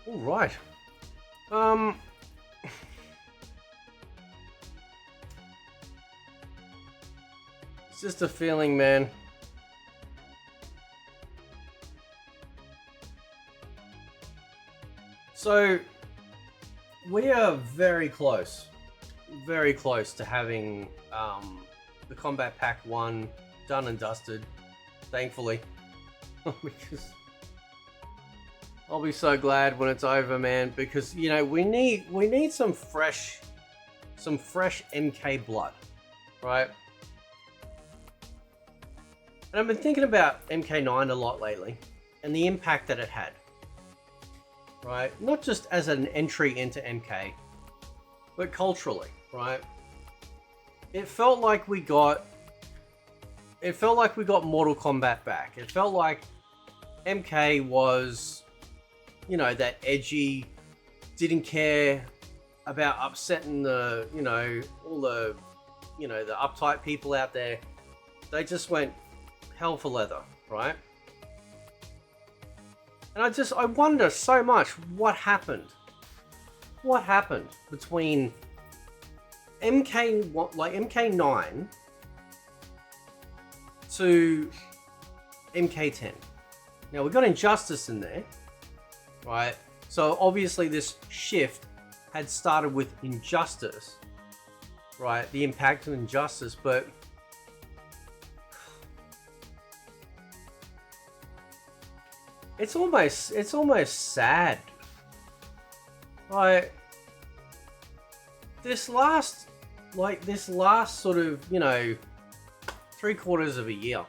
All right. It's just a feeling, man. So we are very close to having the Combat Pack 1 done and dusted, thankfully. Because I'll be so glad when it's over, man, because you know we need some fresh MK blood, right? And I've been thinking about MK9 a lot lately and the impact that it had. Right? Not just as an entry into MK, but culturally, right? It felt like we got Mortal Kombat back. It felt like MK was, you know, that edgy, didn't care about upsetting the, you know, all the, you know, the uptight people out there. They just went hell for leather, right? And I wonder so much what happened. What happened between MK9 to MK10? Now we've got Injustice in there, right? So obviously this shift had started with Injustice, right? The impact of Injustice, but it's almost sad. Like this last sort of, you know, 3/4 of a year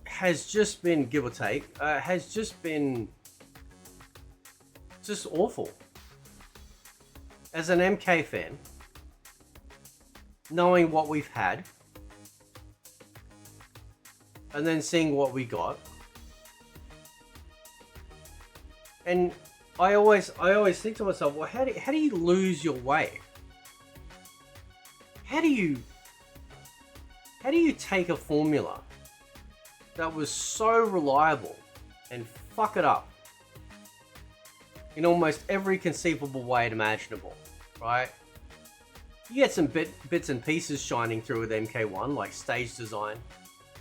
has just been, give or take, has just been just awful. As an MK fan, knowing what we've had, and then seeing what we got, and I always think to myself, well, how do you lose your way? How do you take a formula that was so reliable and fuck it up in almost every conceivable way imaginable, right? You get some bits and pieces shining through with MK1, like stage design.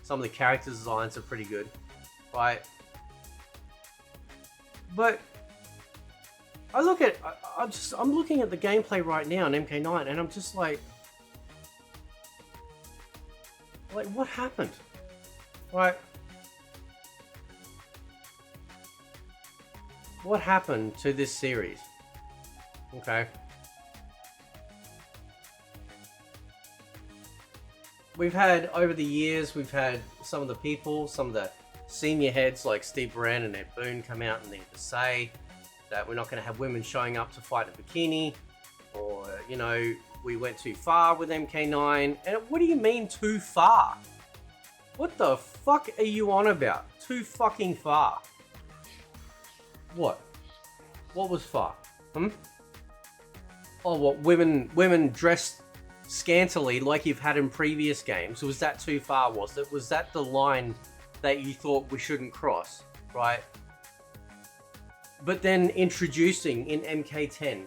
Some of the character designs are pretty good, right? But I look at, I'm looking at the gameplay right now in MK9, and I'm just like what happened, right? What happened to this series? Okay. We've had, over the years, we've had some of the people, some of the senior heads like Steve Moran and Ed Boon come out and they say that we're not going to have women showing up to fight in bikini, or, you know, we went too far with MK9. And what do you mean too far? What the fuck are you on about? Too fucking far. What? What was far? Oh, what, women dressed scantily like you've had in previous games? Was that too far? Was that the line that you thought we shouldn't cross, right? But then introducing in MK10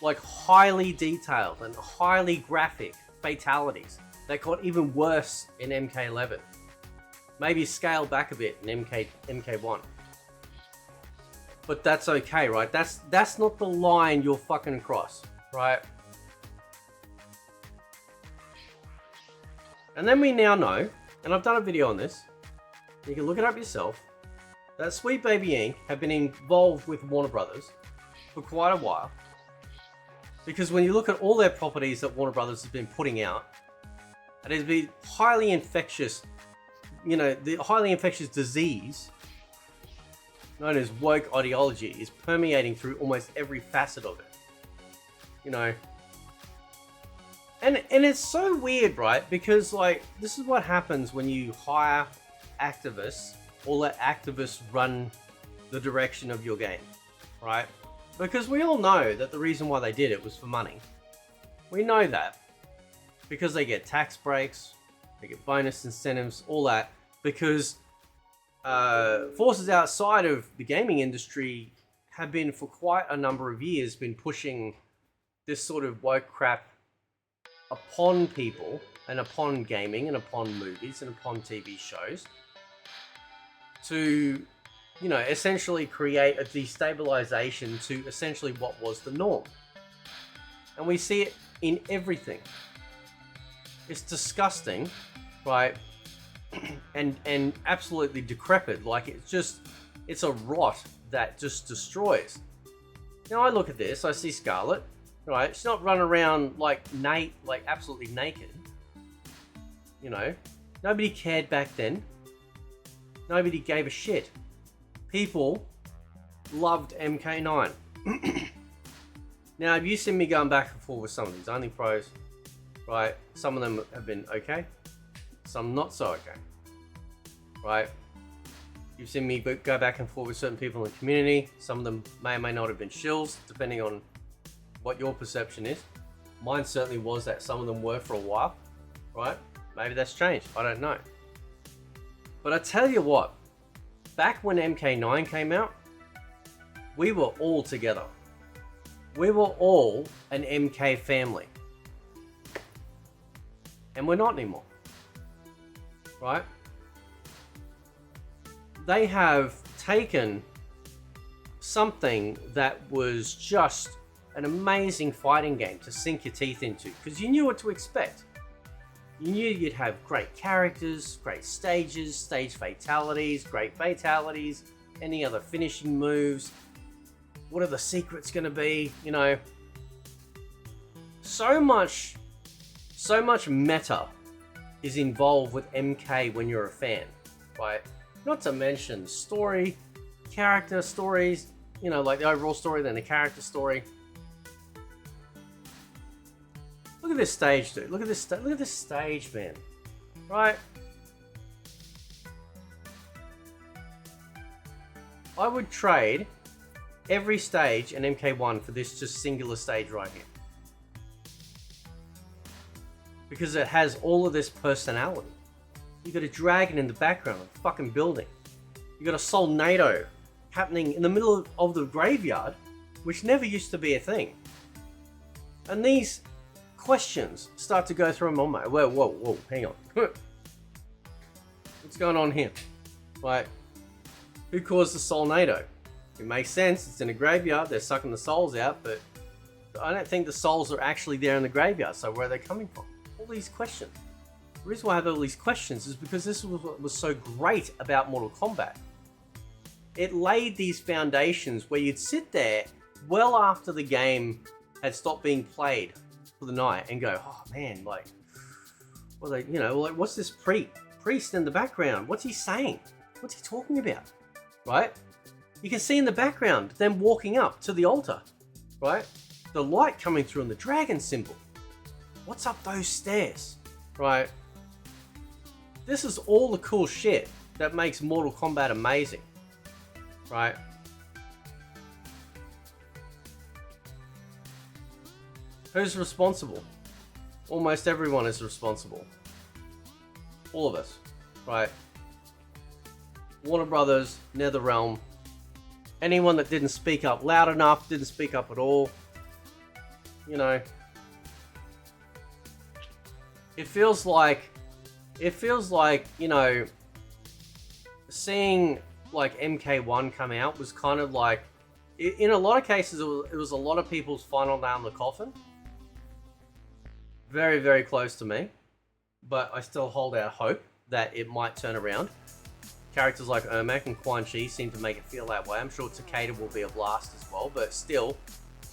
like highly detailed and highly graphic fatalities that got even worse in MK11. Maybe scale back a bit in MK1. But that's okay, right? That's not the line you'll fucking cross, right? And then we now know, and I've done a video on this, you can look it up yourself, that Sweet Baby Inc. have been involved with Warner Brothers for quite a while. Because when you look at all their properties that Warner Brothers has been putting out, it has been highly infectious, you know, the highly infectious disease known as woke ideology is permeating through almost every facet of it. You know, and it's so weird, right? Because like, this is what happens when you hire activists or let activists run the direction of your game, right? Because we all know that the reason why they did it was for money. We know that because they get tax breaks, they get bonus incentives, all that, because forces outside of the gaming industry have been for quite a number of years been pushing this sort of woke crap upon people and upon gaming and upon movies and upon TV shows to, you know, essentially create a destabilization to essentially what was the norm. And we see it in everything. It's disgusting, right? and absolutely decrepit. Like, it's a rot that just destroys. Now I look at this, I see Scarlet, right? She's not running around like absolutely naked. You know, nobody cared back then. Nobody gave a shit. People loved MK9. Now, have you seen me going back and forth with some of these Only Pros, right? Some of them have been okay, some not so okay, right? You've seen me go back and forth with certain people in the community. Some of them may or may not have been shills, depending on what your perception is. Mine certainly was that some of them were for a while, right? Maybe that's changed, I don't know. But I tell you what, back when MK9 came out, we were all together. We were all an MK family. And we're not anymore, right? They have taken something that was just an amazing fighting game to sink your teeth into, because you knew what to expect. You knew you'd have great characters, great stages, stage fatalities, great fatalities, any other finishing moves. What are the secrets going to be? You know, so much meta is involved with MK when you're a fan, right? Not to mention story, character stories, you know, like the overall story, then the character story. Look at this stage, dude. Look at this stage, man. Right? I would trade every stage in MK1 for this just singular stage right here. Because it has all of this personality. You got a dragon in the background of the fucking building. You got a Solnado happening in the middle of the graveyard, which never used to be a thing. And these questions start to go through my mind. Whoa, hang on. What's going on here? Right? Who caused the Solnado? It makes sense, it's in a graveyard, they're sucking the souls out, but I don't think the souls are actually there in the graveyard, so where are they coming from? All these questions. The reason why I have all these questions is because this was what was so great about Mortal Kombat. It laid these foundations where you'd sit there well after the game had stopped being played for the night and go, oh man, like, well, like, you know, like, what's this priest in the background? What's he saying? What's he talking about? Right? You can see in the background them walking up to the altar, right? The light coming through and the dragon symbol. What's up those stairs, right? This is all the cool shit that makes Mortal Kombat amazing, right? Who's responsible? Almost everyone is responsible. All of us, right? Warner Brothers, NetherRealm, anyone that didn't speak up loud enough, didn't speak up at all, you know. It feels like, you know, seeing like MK1 come out was kind of like, in a lot of cases, it was a lot of people's final nail in the coffin. Very, very close to me, but I still hold out hope that it might turn around. Characters like Ermac and Quan Chi seem to make it feel that way. I'm sure Takeda will be a blast as well, but still,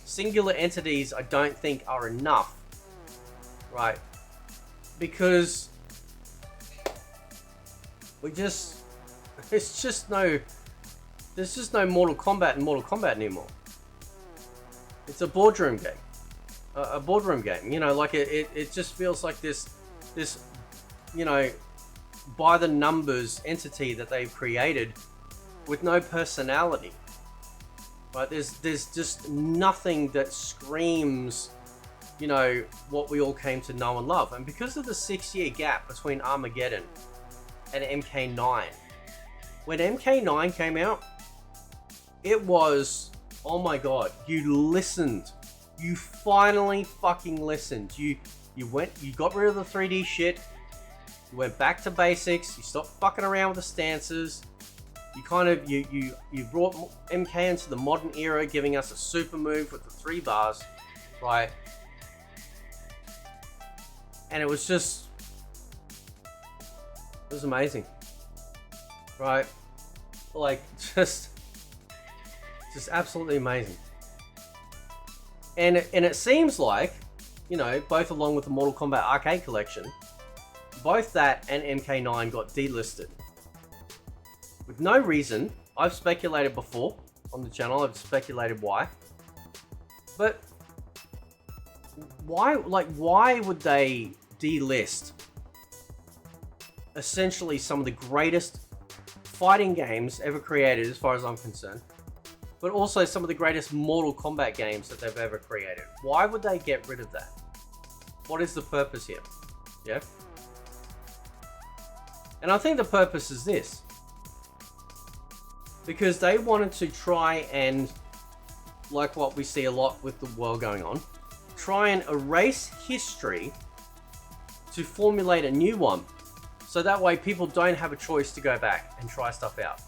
singular entities I don't think are enough, right? Because there's just no Mortal Kombat in Mortal Kombat anymore. It's a boardroom game. A boardroom game, you know, like it just feels like this, you know, by the numbers entity that they've created with no personality, right? There's just nothing that screams, you know, what we all came to know and love. And because of the 6-year gap between Armageddon and MK9, when MK9 came out, it was, oh my god, you listened. You finally fucking listened. You got rid of the 3D shit. You went back to basics. You stopped fucking around with the stances. You kind of, you brought MK into the modern era, giving us a super move with the 3 bars, right? And it was just, it was amazing, right? Like, just absolutely amazing. And it seems like, you know, both along with the Mortal Kombat Arcade Collection, both that and MK9 got delisted. With no reason. I've speculated before on the channel, I've speculated why. But why would they delist essentially some of the greatest fighting games ever created, as far as I'm concerned, but also some of the greatest Mortal Kombat games that they've ever created? Why would they get rid of that? What is the purpose here? Yeah? And I think the purpose is this. Because they wanted to try and, like what we see a lot with the world going on, try and erase history to formulate a new one. So that way people don't have a choice to go back and try stuff out.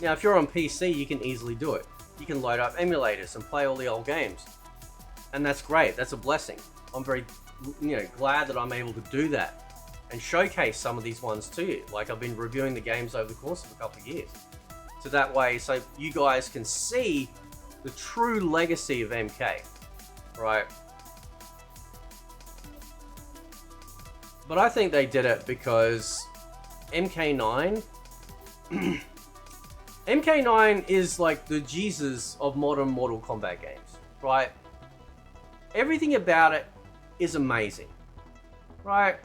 Now, if you're on PC, you can easily do it. You can load up emulators and play all the old games. And that's great. That's a blessing. I'm very, glad that I'm able to do that and showcase some of these ones to you. Like, I've been reviewing the games over the course of a couple of years. So that way, so you guys can see the true legacy of MK, right? But I think they did it because MK9 MK9 is like the Jesus of modern Mortal Kombat games, right? Everything about it is amazing, right?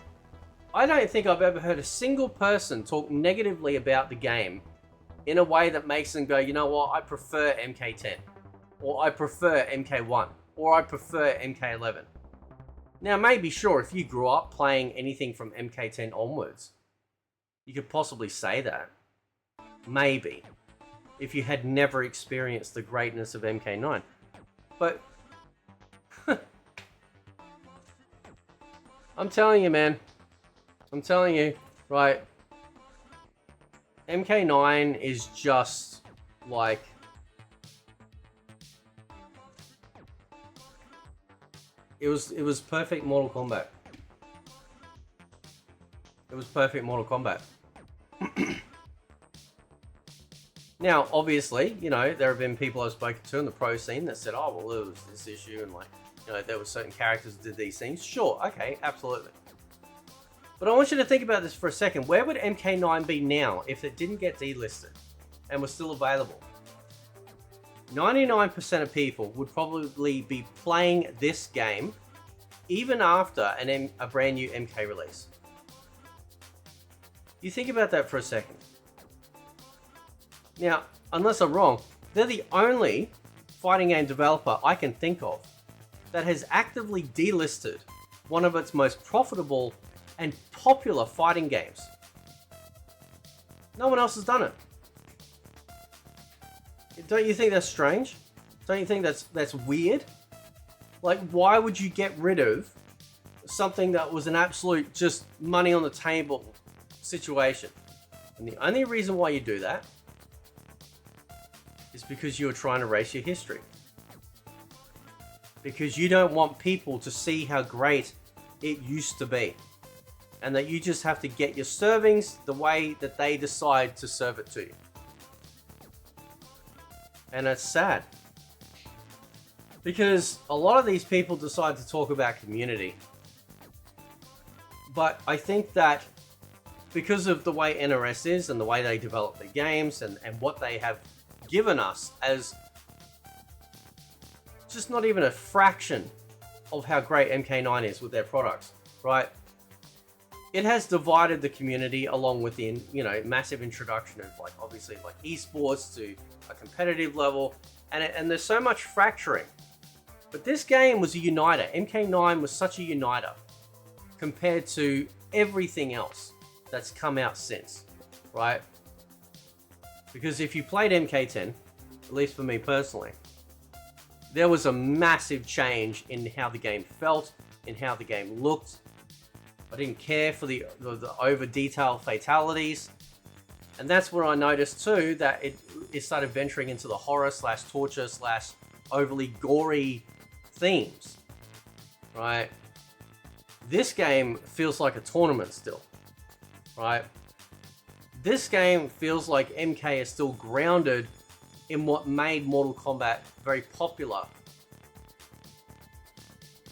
I don't think I've ever heard a single person talk negatively about the game in a way that makes them go, you know what, I prefer MK10, or I prefer MK1, or I prefer MK11. Now, maybe, sure, if you grew up playing anything from MK10 onwards, you could possibly say that. Maybe. If you had never experienced the greatness of MK9. But I'm telling you, man. I'm telling you, right? MK9 is just like... It was perfect Mortal Kombat. It was perfect Mortal Kombat. Now, obviously, there have been people I've spoken to in the pro scene that said, oh, well, there was this issue and there were certain characters that did these things. Sure, okay, absolutely. But I want you to think about this for a second. Where would MK9 be now if it didn't get delisted and was still available? 99% of people would probably be playing this game even after a brand new MK release. You think about that for a second. Now, unless I'm wrong, they're the only fighting game developer I can think of that has actively delisted one of its most profitable and popular fighting games. No one else has done it. Don't you think that's strange? Don't you think that's weird? Like, why would you get rid of something that was an absolute just money on the table situation? And the only reason why you do that is because you're trying to erase your history. Because you don't want people to see how great it used to be. And that you just have to get your servings the way that they decide to serve it to you. And it's sad. Because a lot of these people decide to talk about community. But I think that because of the way NRS is and the way they develop their games and what they have given us as just not even a fraction of how great MK9 is with their products, right? It has divided the community along with the, massive introduction of obviously esports to a competitive level, and there's so much fracturing. But this game was a uniter. MK9 was such a uniter compared to everything else that's come out since, right? Because if you played MK10, at least for me personally, there was a massive change in how the game felt, in how the game looked. I didn't care for the over-detailed fatalities. And that's where I noticed too that it started venturing into the horror slash torture slash overly gory themes, right? This game feels like a tournament still, right? This game feels like MK is still grounded in what made Mortal Kombat very popular.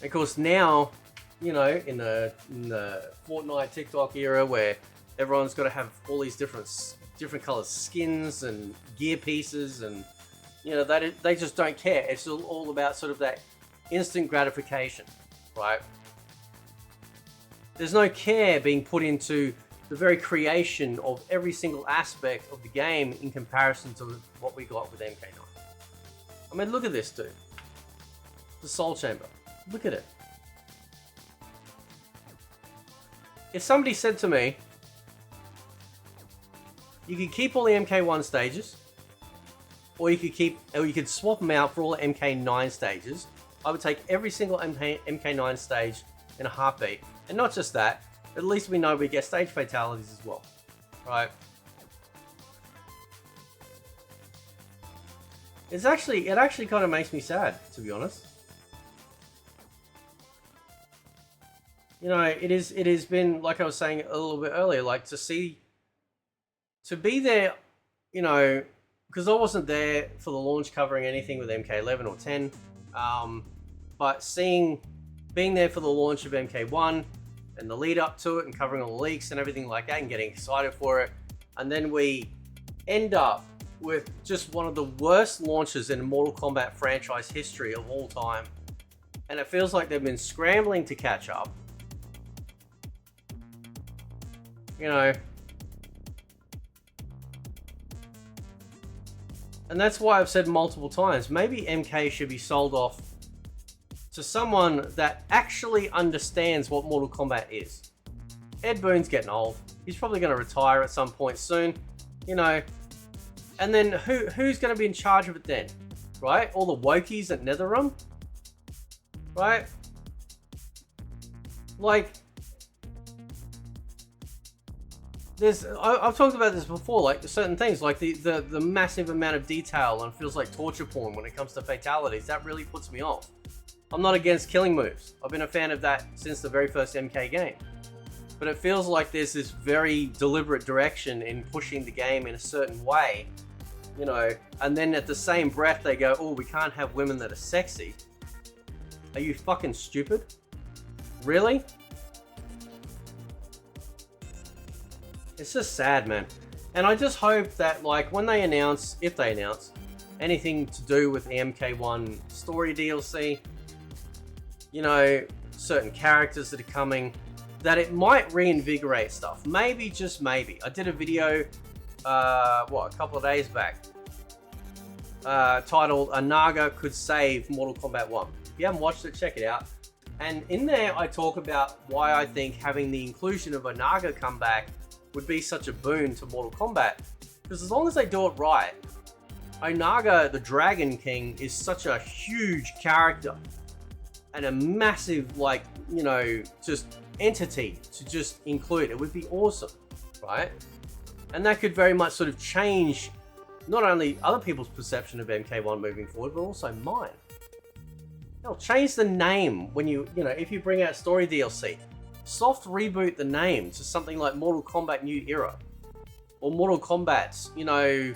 Of course, now, you know, in the Fortnite TikTok era where everyone's got to have all these different color skins and gear pieces, and you know, they just don't care. It's all about sort of that instant gratification, right? There's no care being put into the very creation of every single aspect of the game in comparison to what we got with MK9. I mean, look at this, dude. The Soul Chamber. Look at it. If somebody said to me, you could keep all the MK1 stages, or you could swap them out for all the MK9 stages, I would take every single MK9 stage in a heartbeat. And not just that, at least we know we get stage fatalities as well, right? It actually kind of makes me sad, to be honest. You know, it has been, like I was saying a little bit earlier, like to be there, you know, because I wasn't there for the launch covering anything with MK11 or 10, but being there for the launch of MK1 and the lead up to it and covering all the leaks and everything like that and getting excited for it, and then we end up with just one of the worst launches in Mortal Kombat franchise history of all time, and it feels like they've been scrambling to catch up. You know, and that's why I've said multiple times, maybe MK should be sold off to someone that actually understands what Mortal Kombat is. Ed Boon's getting old. He's probably going to retire at some point soon, you know. And then who's going to be in charge of it then, right? All the wokies at NetherRealm, right? Like, I've talked about this before, like certain things, like the massive amount of detail and feels like torture porn when it comes to fatalities. That really puts me off. I'm not against killing moves. I've been a fan of that since the very first MK game. But it feels like there's this very deliberate direction in pushing the game in a certain way, you know, and then at the same breath they go, oh, we can't have women that are sexy. Are you fucking stupid? Really? It's just sad, man. And I just hope that, like, when they announce, if they announce, anything to do with the MK1 story DLC, you know, certain characters that are coming, that it might reinvigorate stuff. Maybe, just maybe. I did a video, a couple of days back, titled, A Naga Could Save Mortal Kombat 1. If you haven't watched it, check it out. And in there, I talk about why I think having the inclusion of a Naga come back would be such a boon to Mortal Kombat. Because as long as they do it right, Onaga, the Dragon King, is such a huge character and a massive, like, you know, just entity to just include. It would be awesome, right? And that could very much sort of change not only other people's perception of MK1 moving forward, but also mine. It'll change the name when you know, if you bring out story DLC. Soft reboot the name to something like Mortal Kombat New Era. Or Mortal Kombat's, you know,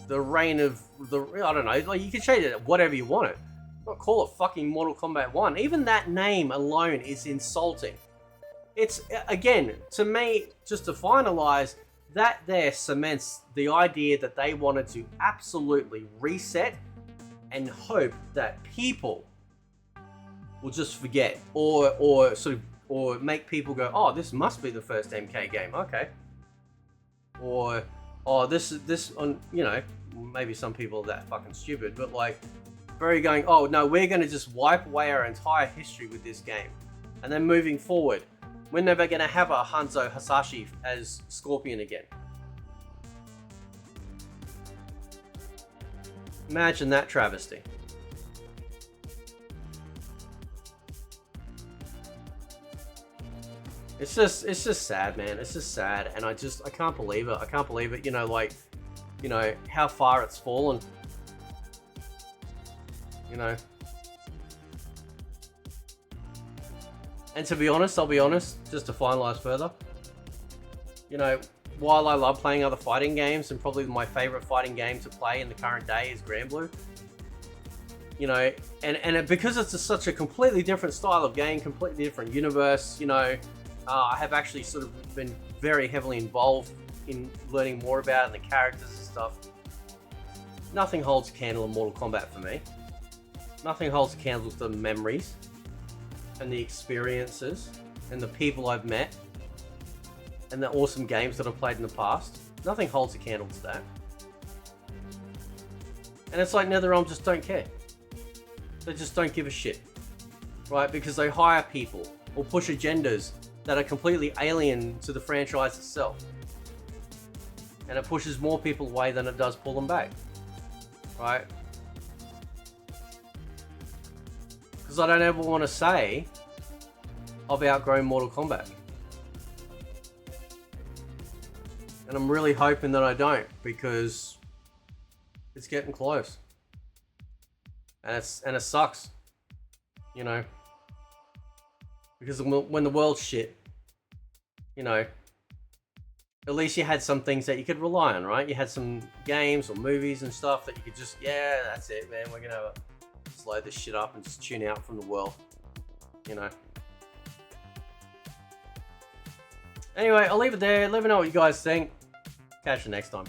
the reign of the, I don't know, like, you can change it whatever you want it. Not call it fucking Mortal Kombat 1. Even that name alone is insulting. It's, again, to me, just to finalize, that there cements the idea that they wanted to absolutely reset and hope that people will just forget or sort of, or make people go, oh, this must be the first MK game, okay. Or, oh, this, you know, maybe some people are that fucking stupid, but like, very going, oh no, we're going to just wipe away our entire history with this game. And then moving forward, we're never going to have a Hanzo Hasashi as Scorpion again. Imagine that travesty. It's just sad, man. It's just sad, and I can't believe it. I can't believe it. You know, like, you know how far it's fallen. You know. And to be honest, I'll be honest, just to finalize further. You know, while I love playing other fighting games, and probably my favorite fighting game to play in the current day is Granblue. You know, because it's such a completely different style of game, completely different universe, you know, I have actually sort of been very heavily involved in learning more about it and the characters and stuff. Nothing holds a candle in Mortal Kombat for me. Nothing holds a candle to the memories and the experiences and the people I've met and the awesome games that I've played in the past. Nothing holds a candle to that. And it's like NetherRealm just don't care. They just don't give a shit, right? Because they hire people or push agendas that are completely alien to the franchise itself. And it pushes more people away than it does pull them back, right? Because I don't ever want to say I've outgrown Mortal Kombat. And I'm really hoping that I don't, because it's getting close. And it sucks, you know, because when the world's shit, you know, at least you had some things that you could rely on, right? You had some games or movies and stuff that you could just, yeah, that's it, man. We're gonna slow this shit up and just tune out from the world, you know. Anyway, I'll leave it there. Let me know what you guys think. Catch you next time.